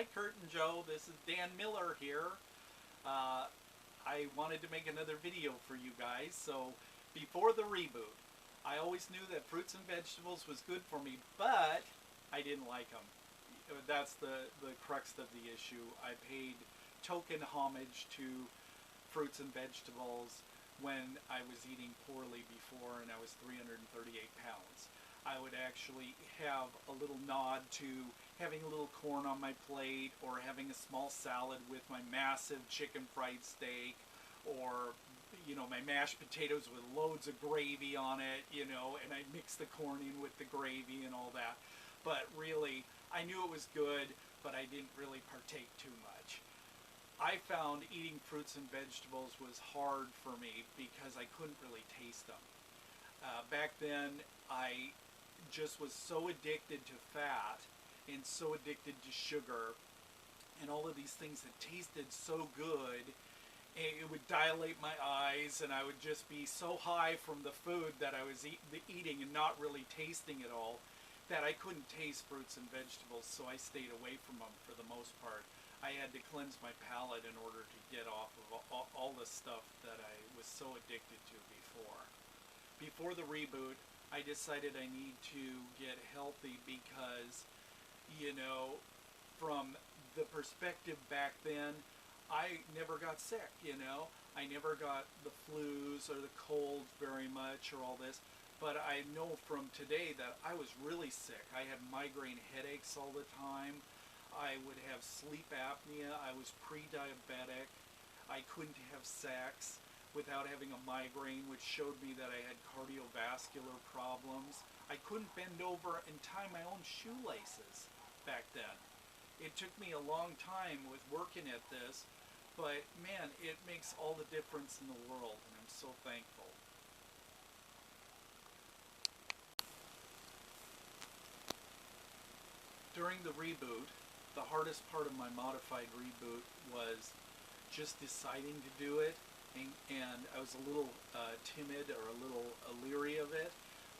Hi Kurt and Joe, this is Dan Miller here. I wanted to make another video for you guys. So before the reboot, I always knew that fruits and vegetables was good for me, but I didn't like them. That's the crux of the issue. I paid token homage to fruits and vegetables when I was eating poorly before and I was 338 pounds. I would actually have a little nod to having a little corn on my plate, or having a small salad with my massive chicken fried steak, or my mashed potatoes with loads of gravy on it, and I mix the corn in with the gravy and all that. But really, I knew it was good, but I didn't really partake too much. I found eating fruits and vegetables was hard for me because I couldn't really taste them. Back then, I just was so addicted to fat and so addicted to sugar and all of these things that tasted so good. It would dilate my eyes, and I would just be so high from the food that I was eating and not really tasting it all, that I couldn't taste fruits and vegetables, so I stayed away from them for the most part. I had to cleanse my palate in order to get off of all the stuff that I was so addicted to before. Before the reboot, I decided I need to get healthy because, from the perspective back then, I never got sick, I never got the flus or the colds very much or all this. But I know from today that I was really sick. I had migraine headaches all the time. I would have sleep apnea. I was pre-diabetic. I couldn't have sex without having a migraine, which showed me that I had cardiovascular problems. I couldn't bend over and tie my own shoelaces back then. It took me a long time with working at this, but man, it makes all the difference in the world, and I'm so thankful. During the reboot, the hardest part of my modified reboot was just deciding to do it, and I was a little timid or a little leery of it.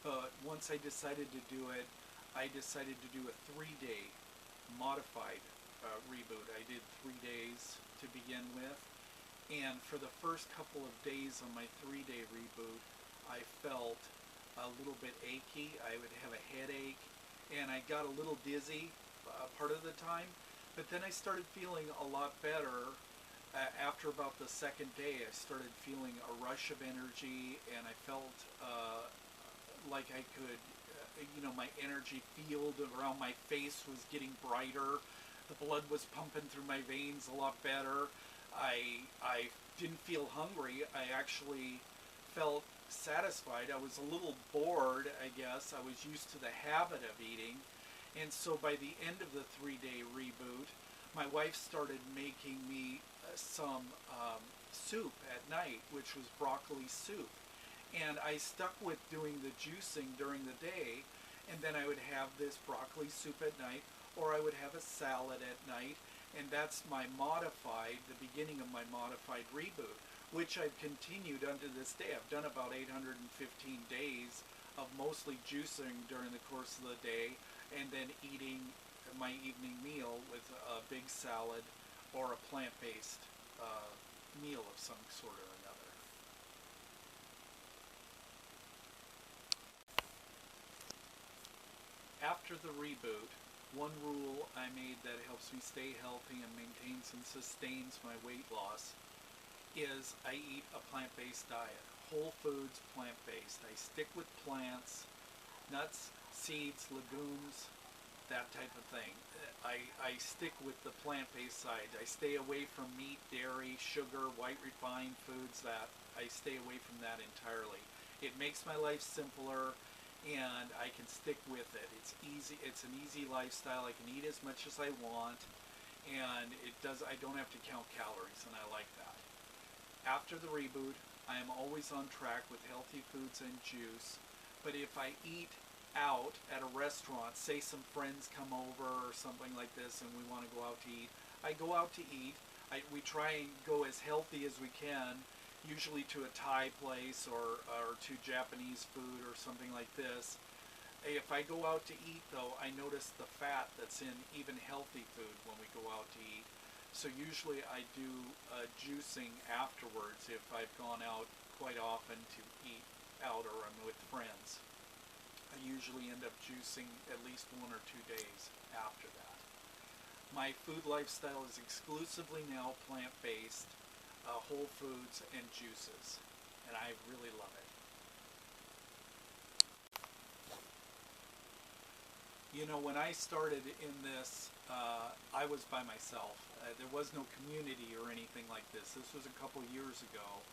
But once I decided to do it, I decided to do a 3-day modified reboot. I did 3 days to begin with, and for the first couple of days on my 3-day reboot, I felt a little bit achy. I would have a headache, and I got a little dizzy part of the time. But then I started feeling a lot better. After about the second day, I started feeling a rush of energy, and I felt like I could, my energy field around my face was getting brighter. The blood was pumping through my veins a lot better. I didn't feel hungry. I actually felt satisfied. I was a little bored, I guess. I was used to the habit of eating. And so by the end of the 3-day reboot, my wife started making me some soup at night, which was broccoli soup. And I stuck with doing the juicing during the day, and then I would have this broccoli soup at night, or I would have a salad at night, and that's my the beginning of my modified reboot, which I've continued unto this day. I've done about 815 days of mostly juicing during the course of the day, and then eating my evening meal with a big salad or a plant-based meal of some sort or another. After the reboot, one rule I made that helps me stay healthy and maintains and sustains my weight loss is I eat a plant-based diet. Whole foods, plant-based. I stick with plants, nuts, seeds, legumes, that type of thing. I stick with the plant-based side. I stay away from meat, dairy, sugar, white refined foods. That I stay away from that entirely. It makes my life simpler, and I can stick with it. It's easy. It's an easy lifestyle. I can eat as much as I want, and I don't have to count calories, and I like that. After the reboot, I am always on track with healthy foods and juice. But if I eat out at a restaurant, say some friends come over or something like this and we want to go out to eat, I go out to eat. We try and go as healthy as we can, usually to a Thai place or to Japanese food or something like this. If I go out to eat, though, I notice the fat that's in even healthy food when we go out to eat. So usually I do juicing afterwards if I've gone out quite often to eat out or I'm with friends. I usually end up juicing at least 1 or 2 days after that. My food lifestyle is exclusively now plant-based, whole foods and juices, and I really love it. You know, when I started in this, I was by myself. There was no community or anything like this. This was a couple years ago,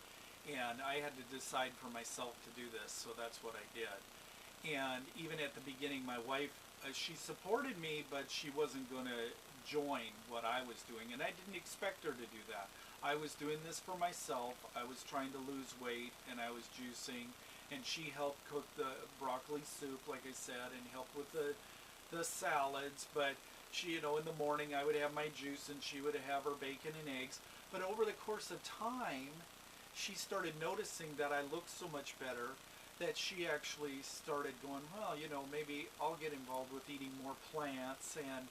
and I had to decide for myself to do this, so that's what I did. And even at the beginning, my wife, she supported me, but she wasn't going to join what I was doing, and I didn't expect her to do that. I was doing this for myself. I was trying to lose weight, and I was juicing, and she helped cook the broccoli soup, like I said, and helped with the salads. But she, you know, in the morning I would have my juice and she would have her bacon and eggs. But over the course of time, she started noticing that I looked so much better that she actually started going, well, you know, maybe I'll get involved with eating more plants and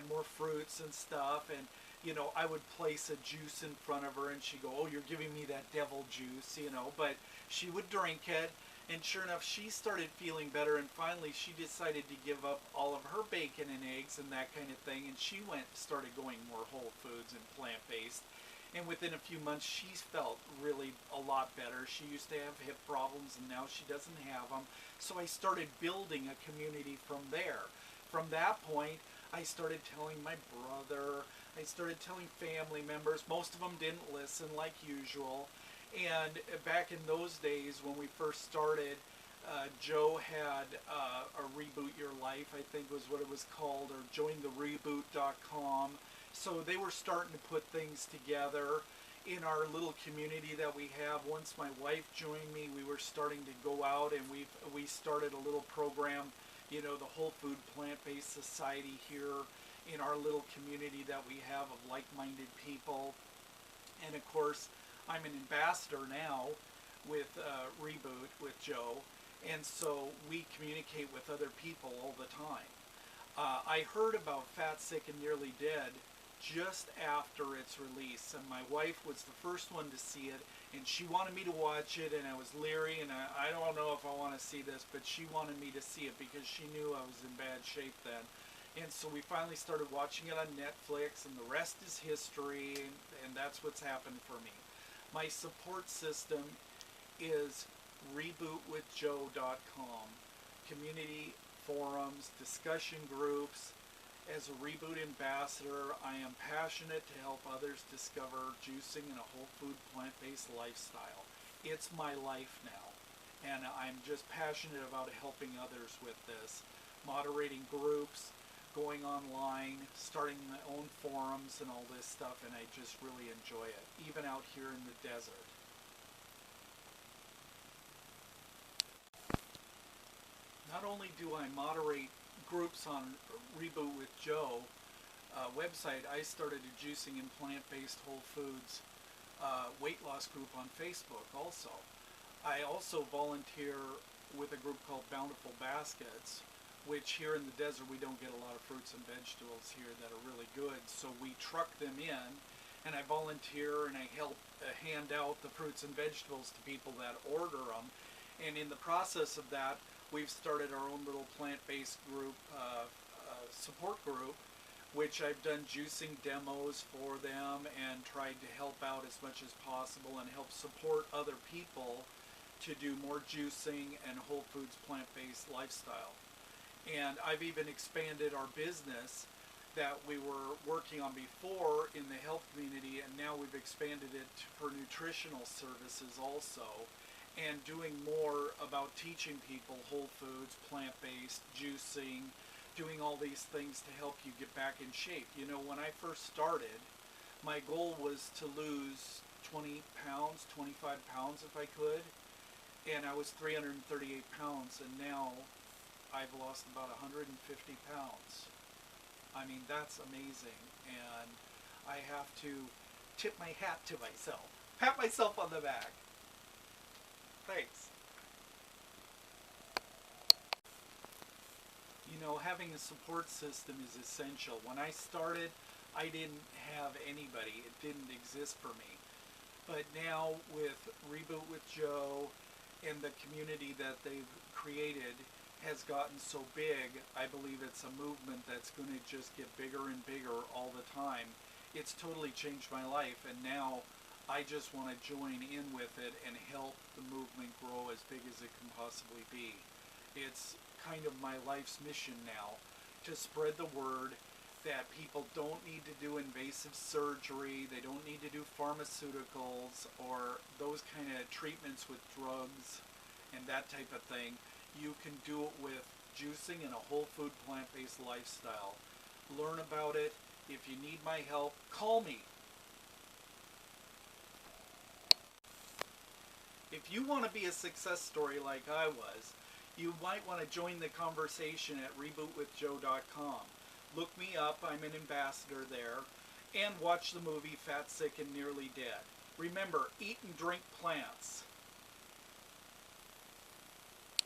more fruits and stuff. And you know, I would place a juice in front of her and she'd go, oh, you're giving me that devil juice, you know. But she would drink it. And sure enough, she started feeling better, and finally she decided to give up all of her bacon and eggs and that kind of thing, and she started going more whole foods and plant-based. And within a few months, she felt really a lot better. She used to have hip problems, and now she doesn't have them. So I started building a community from there. From that point, I started telling my brother, I started telling family members. Most of them didn't listen like usual. And back in those days when we first started, Joe had a Reboot Your Life, I think was what it was called, or jointhereboot.com. So they were starting to put things together in our little community that we have. Once my wife joined me, we were starting to go out, and we started a little program, you know, the Whole Food Plant-Based Society here in our little community that we have of like-minded people. And of course, I'm an ambassador now with Reboot with Joe, and so we communicate with other people all the time. I heard about Fat, Sick, and Nearly Dead just after its release, and my wife was the first one to see it, and she wanted me to watch it, and I was leery, and I don't know if I want to see this, but she wanted me to see it because she knew I was in bad shape then. And so we finally started watching it on Netflix, and the rest is history, and that's what's happened for me. My support system is rebootwithjoe.com. Community forums, discussion groups. As a Reboot ambassador, I am passionate to help others discover juicing and a whole food plant-based lifestyle. It's my life now, and I'm just passionate about helping others with this. Moderating groups, going online, starting my own forums and all this stuff, and I just really enjoy it, even out here in the desert. Not only do I moderate groups on Reboot with Joe website, I started a juicing and plant-based whole foods weight loss group on Facebook also. I also volunteer with a group called Bountiful Baskets, which here in the desert we don't get a lot of fruits and vegetables here that are really good, so we truck them in, and I volunteer and I help hand out the fruits and vegetables to people that order them. And in the process of that, we've started our own little plant-based group, support group, which I've done juicing demos for them and tried to help out as much as possible and help support other people to do more juicing and whole foods plant-based lifestyle. And I've even expanded our business that we were working on before in the health community, and now we've expanded it for nutritional services also, and doing more about teaching people whole foods, plant-based, juicing, doing all these things to help you get back in shape. You know, when I first started, my goal was to lose 20 pounds, 25 pounds if I could, and I was 338 pounds, and now I've lost about 150 pounds. I mean, that's amazing, and I have to tip my hat to myself, pat myself on the back. Thanks. know, having a support system is essential. When I started, I didn't have anybody. It didn't exist for me. But now with Reboot with Joe and the community that they've created has gotten so big, I believe it's a movement that's going to just get bigger and bigger all the time. It's totally changed my life, and now I just want to join in with it and help the movement grow as big as it can possibly be. It's kind of my life's mission now, to spread the word that people don't need to do invasive surgery, they don't need to do pharmaceuticals or those kind of treatments with drugs and that type of thing. You can do it with juicing and a whole food plant-based lifestyle. Learn about it. If you need my help, call me. If you want to be a success story like I was, you might want to join the conversation at rebootwithjoe.com. Look me up, I'm an ambassador there, and watch the movie Fat, Sick, and Nearly Dead. Remember, eat and drink plants.